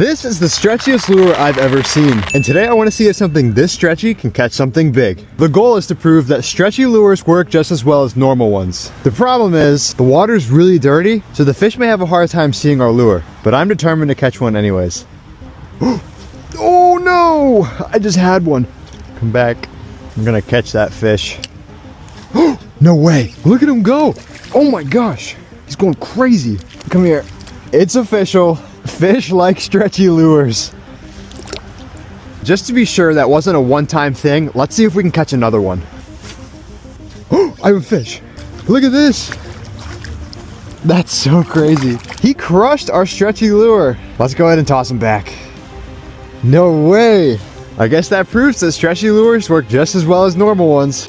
This is the stretchiest lure I've ever seen, and today I want to see if something this stretchy can catch something big. The goal is to prove that stretchy lures work just as well as normal ones. The problem is, the water's really dirty, so the fish may have a hard time seeing our lure, but I'm determined to catch one anyways. Oh no! I just had one. Come back. I'm gonna catch that fish. No way! Look at him go! Oh my gosh! He's going crazy. Come here. It's official. Fish like stretchy lures. Just to be sure that wasn't a one-time thing, let's see if we can catch another one. I have a fish. Look at this. That's so crazy. He crushed our stretchy lure. Let's go ahead and toss him back. No way. I guess that proves that stretchy lures work just as well as normal ones.